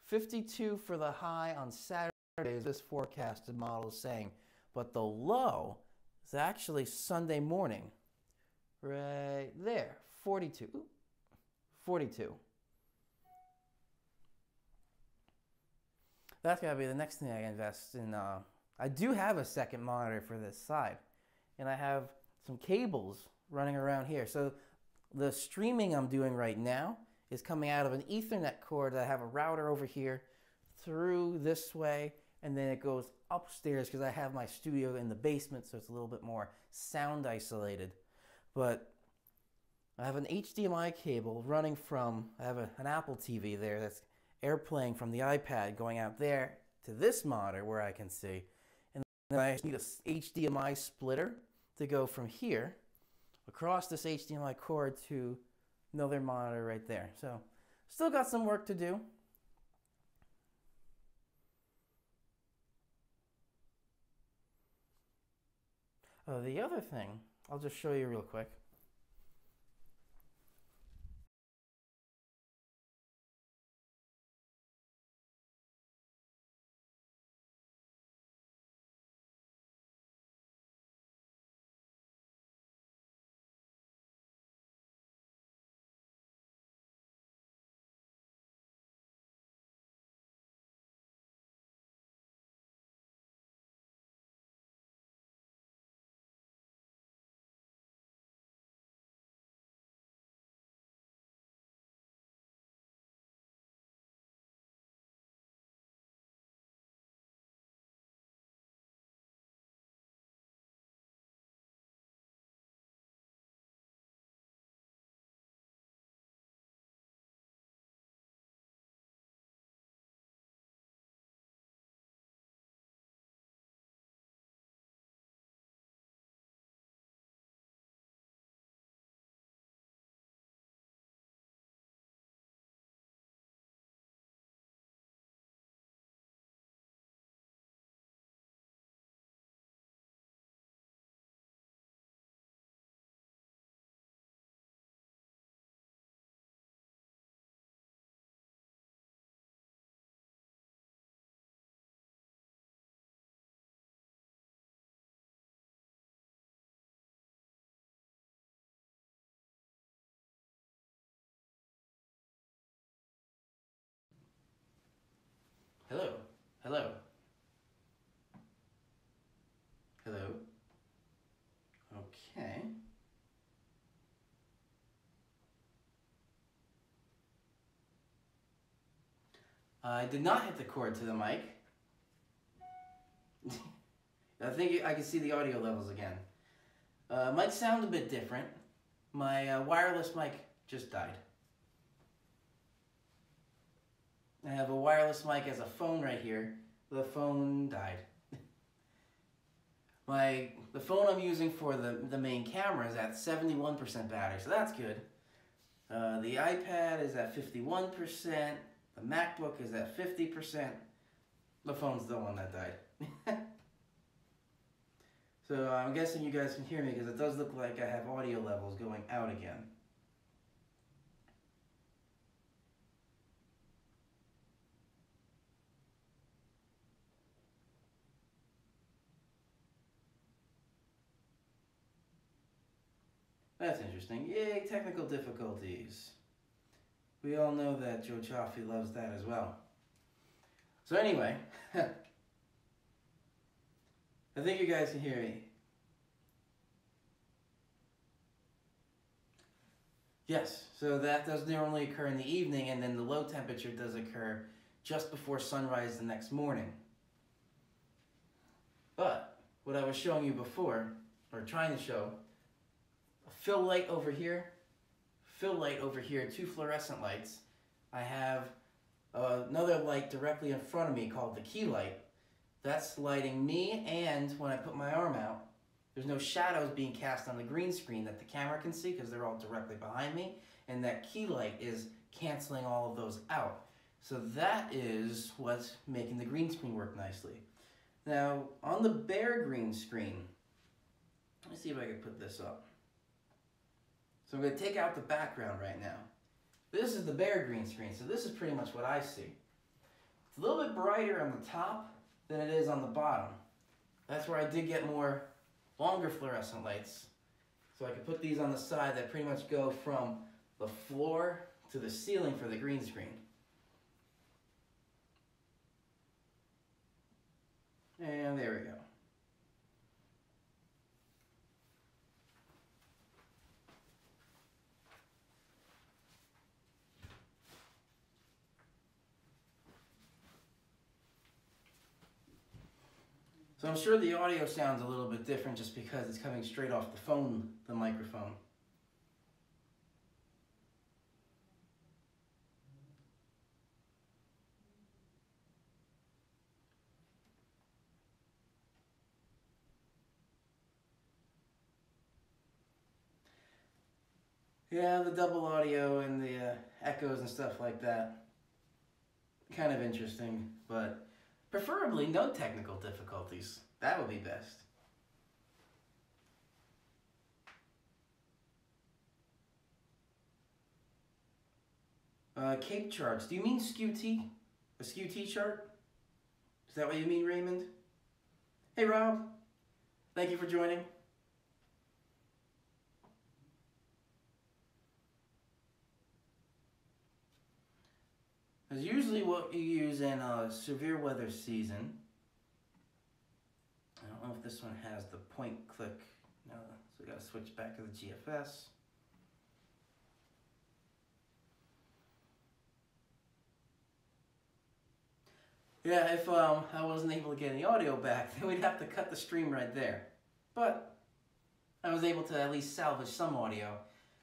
S1: 52 for the high on Saturday is this forecasted model is saying, but the low is actually Sunday morning. Right there, 42. 42. That's got to be the next thing I invest in. I do have a second monitor for this side, and I have some cables running around here. So the streaming I'm doing right now is coming out of an Ethernet cord. I have a router over here through this way, and then it goes upstairs because I have my studio in the basement, so it's a little bit more sound isolated. But I have an HDMI cable running from, I have an Apple TV there that's AirPlaying from the iPad going out there to this monitor where I can see. And then I need a HDMI splitter to go from here across this HDMI cord to another monitor right there. So still got some work to do. The other thing, I'll just show you real quick. Hello, hello, hello. Okay. I did not hit the cord to the mic. I think I can see the audio levels again. Might sound a bit different. My wireless mic just died. I have a wireless mic as a phone right here. The phone died. The phone I'm using for the main camera is at 71% battery, so that's good. The iPad is at 51%. The MacBook is at 50%. The phone's the one that died. So I'm guessing you guys can hear me because it does look like I have audio levels going out again. That's interesting. Yay, technical difficulties. We all know that Joe Chaffee loves that as well. So anyway, I think you guys can hear me. Yes, so that does normally occur in the evening, and then the low temperature does occur just before sunrise the next morning. what I was showing you before, or trying to show, a fill light over here, fill light over here, 2 fluorescent lights. I have another light directly in front of me called the key light. That's lighting me, and when I put my arm out, there's no shadows being cast on the green screen that the camera can see because they're all directly behind me, and that key light is canceling all of those out. So that is what's making the green screen work nicely. Now, on the bare green screen, let me see if I can put this up. So I'm going to take out the background right now. This is the bare green screen, so this is pretty much what I see. It's a little bit brighter on the top than it is on the bottom. That's where I did get more longer fluorescent lights. So I can put these on the side that pretty much go from the floor to the ceiling for the green screen. And there we go. So I'm sure the audio sounds a little bit different just because it's coming straight off the phone, the microphone. Yeah, the double audio and the echoes and stuff like that. Kind of interesting, but preferably no technical difficulties. That would be best. Cape charts. Do you mean skew-T? A skew-T chart? Is that what you mean, Raymond? Hey, Rob. Thank you for joining. It's usually what you use in a severe weather season. I don't know if this one has the point click. No, so we gotta switch back to the GFS. Yeah, if I wasn't able to get any audio back, then we'd have to cut the stream right there. But I was able to at least salvage some audio.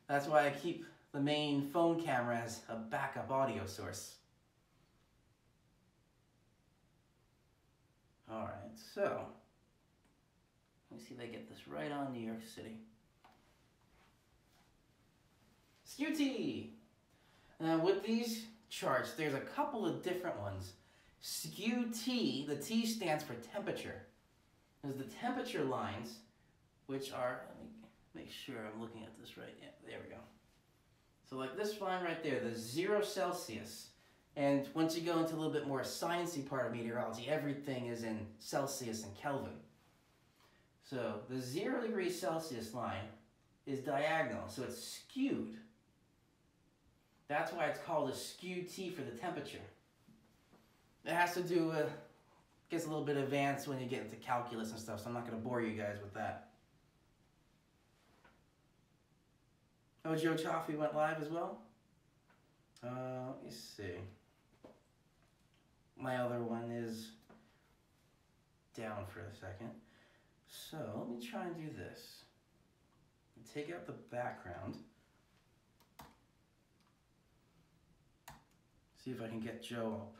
S1: That's why I keep the main phone camera as a backup audio source. Alright, so let me see if I get this right on New York City. skew-T! With these charts, there's a couple of different ones. skew-T, the T stands for temperature. There's the temperature lines, which are, let me make sure I'm looking at this right. Yeah, there we go. So like this line right there, the 0 Celsius. And once you go into a little bit more sciencey part of meteorology, everything is in Celsius and Kelvin. So the 0 degree Celsius line is diagonal, so it's skewed. That's why it's called a skew-T for the temperature. It has to do with, gets a little bit advanced when you get into calculus and stuff, so I'm not going to bore you guys with that. Oh, Joe Chaffee went live as well? Let me see. My other one is down for a second. So let me try and do this. Take out the background. See if I can get Joe up.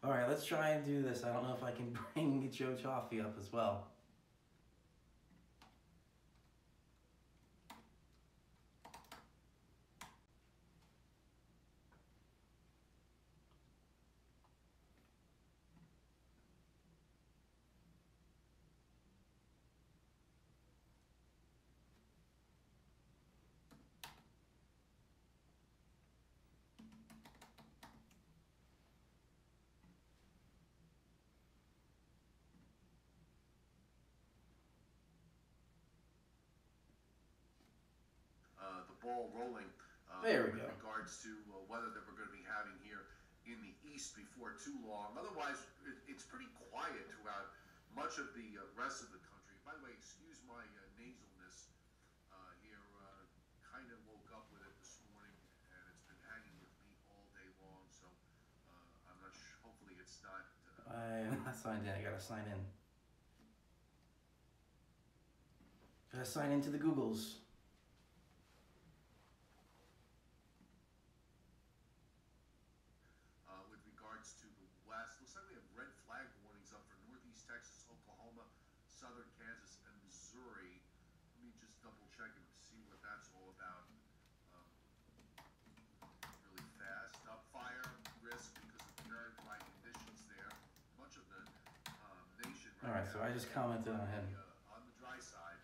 S1: All right, let's try and do this. I don't know if I can bring Joe Chaffee up as well.
S2: Ball rolling
S1: there we go.
S2: Regard regards to weather that we're going to be having here in the east before too long. Otherwise, it's pretty quiet throughout much of the rest of the country. By the way, excuse my nasalness here. Kind of woke up with it this morning, and it's been hanging with me all day long. So I'm not sure. Hopefully, it's not.
S1: I am not signed in. I gotta sign in. Gotta sign into the Googles.
S2: With regards to the west, looks like we have red flag warnings up for northeast Texas, Oklahoma, southern Kansas, and Missouri. Let me just double check and see what that's all about. Really fast. Fire risk because of very dry conditions there. Much of the nation right now.
S1: All right, so I just commented on him.
S2: On the dry side,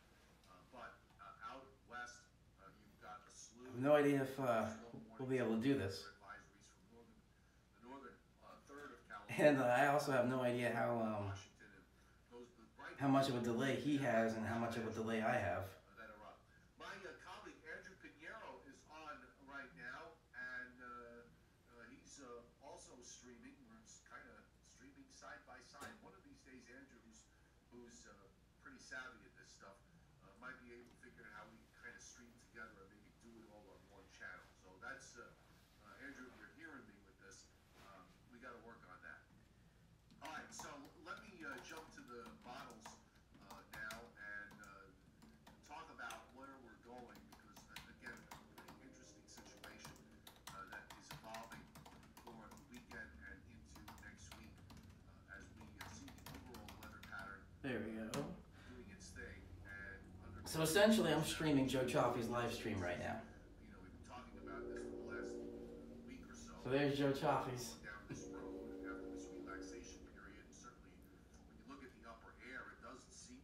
S2: but out west, you've got a slew.
S1: I have no idea if we'll be able to do this. And I also have no idea how much of a delay he has and how much of a delay I have.
S2: My colleague Andrew Pinheiro is on right now, and he's also streaming. We're kind of streaming side by side. One of these days, Andrew, who's pretty savvy at this stuff, might be able to figure out how we kind of stream together and maybe do it all on one channel. So that's Andrew. If you're hearing me with this, we got to work on that. All right, so let me jump to the models now and talk about where we're going, because, again, a pretty interesting situation that is evolving for the weekend and into next week as we see the overall weather pattern.
S1: There we go.
S2: Doing its thing. And
S1: So essentially, I'm streaming Joe Chaffee's live stream right now.
S2: you know, we've been talking about this for the last week or so.
S1: So there's Joe Chaffee's.
S2: Down this road after this relaxation period. Certainly, when you look at the upper air, it doesn't seem.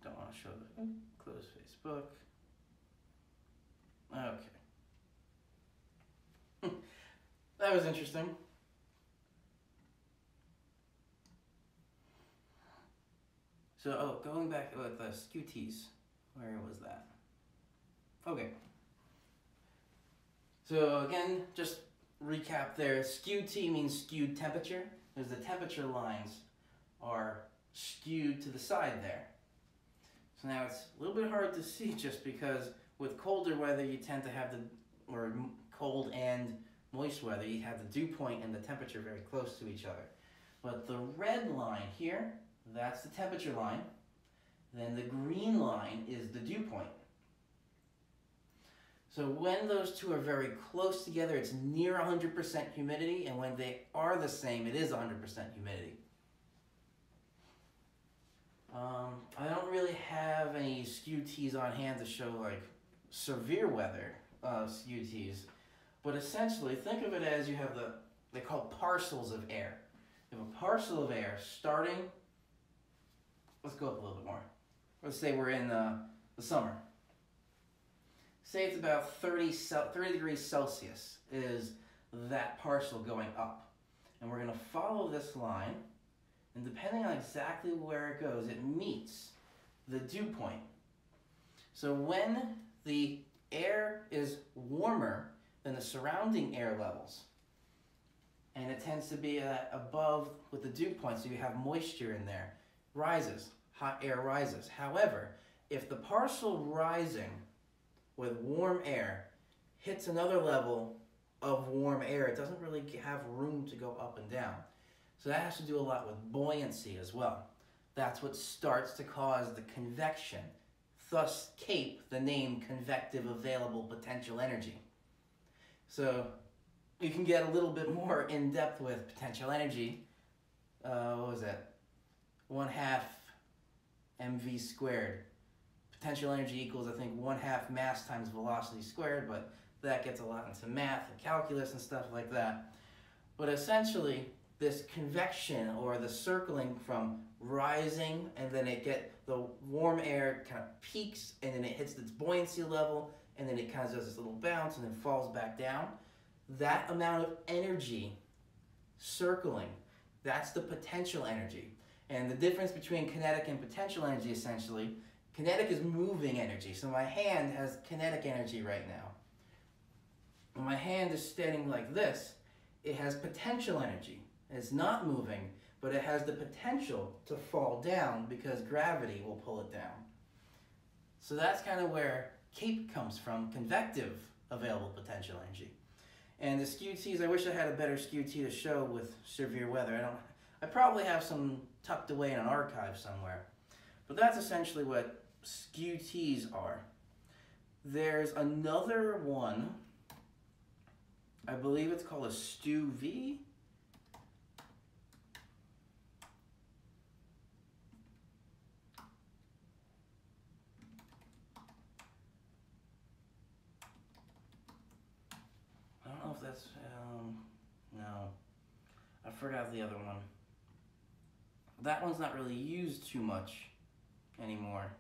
S1: Don't want to show the close Facebook. Okay. That was interesting. So, going back with the SKUTs, where was that? Okay. So again, just recap there. SKUT means skewed temperature, because the temperature lines are skewed to the side there. So now it's a little bit hard to see just because with colder weather you tend to have or cold and moist weather, you have the dew point and the temperature very close to each other. But the red line here, that's the temperature line. Then the green line is the dew point. So when those two are very close together, it's near 100% humidity, and when they are the same, it is 100% humidity. I don't really have any SKUTs on hand to show like severe weather SKUTs, but essentially think of it as you have they're called parcels of air. You have a parcel of air starting, let's go up a little bit more. Let's say we're in the summer. Say it's about 30 degrees Celsius is that parcel going up. And we're going to follow this line, and depending on exactly where it goes, it meets the dew point. So when the air is warmer than the surrounding air levels, and it tends to be above with the dew point, so you have moisture in there, rises, hot air rises. However, if the parcel rising with warm air hits another level of warm air, it doesn't really have room to go up and down. So that has to do a lot with buoyancy as well. That's what starts to cause the convection. Thus, CAPE, the name convective available potential energy. So you can get a little bit more in depth with potential energy. What was that? 1/2 mv squared. Potential energy equals, I think, 1/2 mass times velocity squared, but that gets a lot into math and calculus and stuff like that. But essentially, this convection, or the circling from rising, and then the warm air kind of peaks, and then it hits its buoyancy level, and then it kind of does this little bounce, and then falls back down. That amount of energy circling, that's the potential energy. And the difference between kinetic and potential energy, essentially, kinetic is moving energy. So my hand has kinetic energy right now. When my hand is standing like this, it has potential energy. It's not moving, but it has the potential to fall down because gravity will pull it down. So that's kind of where CAPE comes from, convective available potential energy. And the SKU-Ts, I wish I had a better SKU-T to show with severe weather. I probably have some tucked away in an archive somewhere. But that's essentially what SKU-Ts are. There's another one, I believe it's called a STU-V. I don't know if that's, no. I forgot the other one. That one's not really used too much anymore.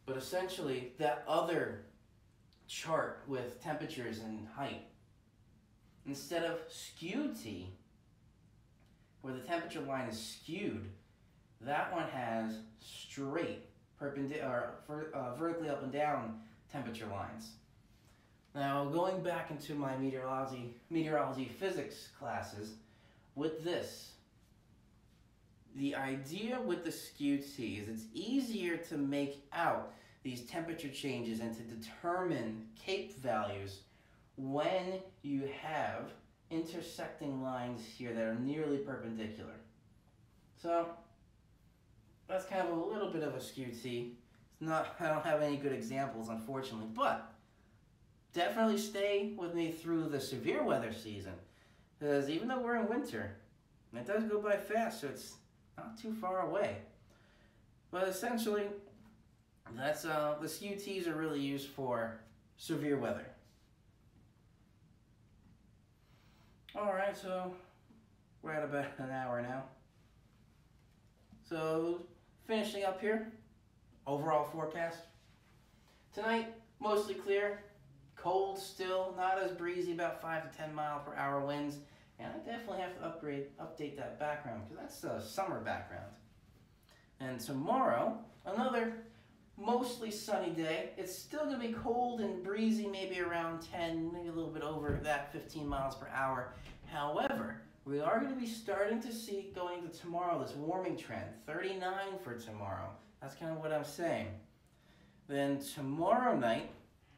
S1: But essentially, that other chart with temperatures and height, instead of SKU-T, where the temperature line is skewed, that one has straight, perpendicular, vertically up and down temperature lines. Now, going back into my meteorology physics classes, with this, the idea with the SKU-T is it's easier to make out these temperature changes and to determine CAPE values when you have intersecting lines here that are nearly perpendicular. So that's kind of a little bit of a SKU-T. I don't have any good examples, unfortunately, but definitely stay with me through the severe weather season, because even though we're in winter, it does go by fast, so it's not too far away. But essentially, that's the SKU-Ts are really used for severe weather. Alright, so we're at about an hour now. So finishing up here, overall forecast. Tonight, mostly clear, cold still, not as breezy, about 5 to 10 mile per hour winds. And I definitely have to update that background because that's a summer background. And tomorrow, another mostly sunny day. It's still going to be cold and breezy, maybe around 10, maybe a little bit over that, 15 miles per hour. However, we are going to be starting to see, going into tomorrow, this warming trend, 39 for tomorrow. That's kind of what I'm saying. Then tomorrow night,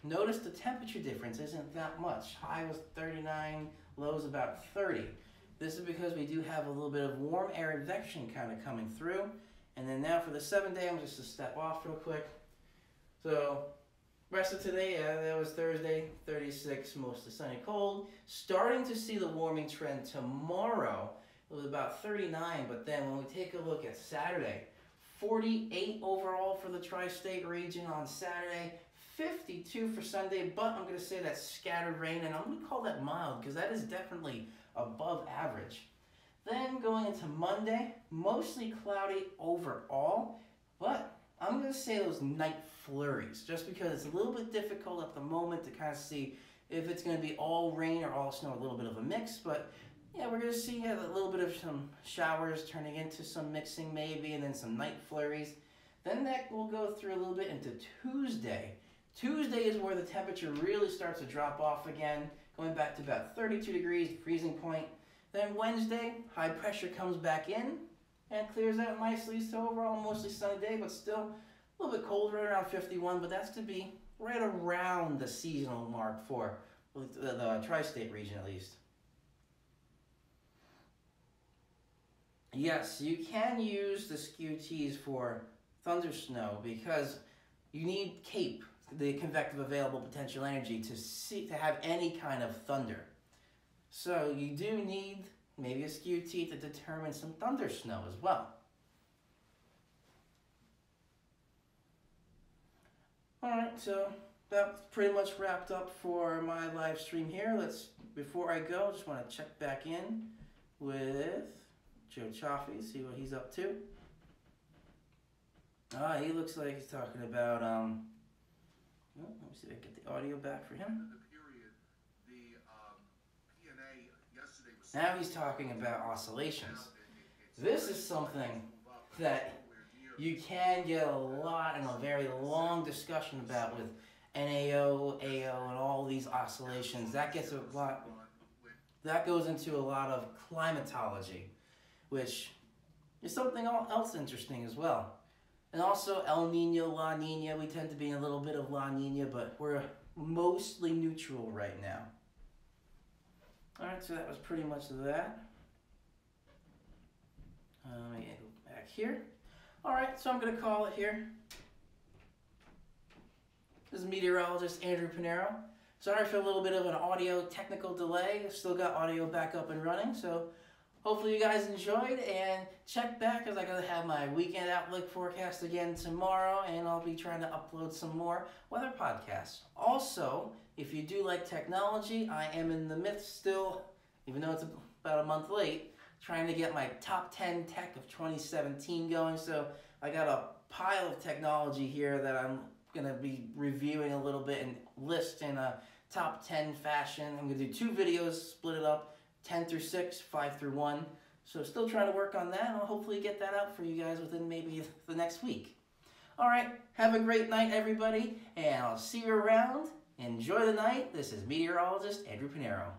S1: notice the temperature difference isn't that much. High was 39, low is about 30. This is because we do have a little bit of warm air advection kind of coming through. And then now for the 7th day, I'm just to step off real quick. So, rest of today, that was Thursday, 36, mostly sunny, cold. Starting to see the warming trend tomorrow. It was about 39, but then when we take a look at Saturday, 48 overall for the tri-state region on Saturday, 52 for Sunday, but I'm going to say that's scattered rain, and I'm going to call that mild because that is definitely above average. Then going into Monday, mostly cloudy overall, but I'm going to say those night flurries just because it's a little bit difficult at the moment to kind of see if it's going to be all rain or all snow, a little bit of a mix, but yeah, we're going to see a little bit of some showers turning into some mixing maybe, and then some night flurries. Then that will go through a little bit into Tuesday. Tuesday is where the temperature really starts to drop off again, going back to about 32 degrees, freezing point. Then Wednesday, high pressure comes back in and clears out nicely. So overall, mostly sunny day, but still a little bit cold, right around 51. But that's to be right around the seasonal mark for the tri-state region at least. Yes, you can use the SKU-Ts for thunder snow because you need CAPE, the convective available potential energy, to have any kind of thunder. So you do need maybe a SKU-T to determine some thunder snow as well. Alright, so that's pretty much wrapped up for my live stream here. Before I go, just want to check back in with Joe Chaffee, see what he's up to. He looks like he's talking about, let me see if I can get the audio back for him. Now he's talking about oscillations. This is something that you can get a lot and a very long discussion about with NAO, AO, and all these oscillations. That gets a lot. That goes into a lot of climatology, which is something else interesting as well. And also El Nino, La Nina. We tend to be in a little bit of La Nina, but we're mostly neutral right now. Alright, so that was pretty much that. Let me go back here. Alright, so I'm going to call it here. This is meteorologist Andrew Pinero. Sorry for a little bit of an audio technical delay. I've still got audio back up and running, so hopefully you guys enjoyed, and check back because I'm going to have my weekend outlook forecast again tomorrow, and I'll be trying to upload some more weather podcasts. Also, if you do like technology, I am in the midst still, even though it's about a month late, trying to get my top 10 tech of 2017 going. So I got a pile of technology here that I'm going to be reviewing a little bit and list in a top 10 fashion. I'm going to do 2 videos, split it up, 10 through 6, 5 through 1. So still trying to work on that, and I'll hopefully get that out for you guys within maybe the next week. All right, have a great night, everybody, and I'll see you around. Enjoy the night. This is meteorologist Andrew Pinero.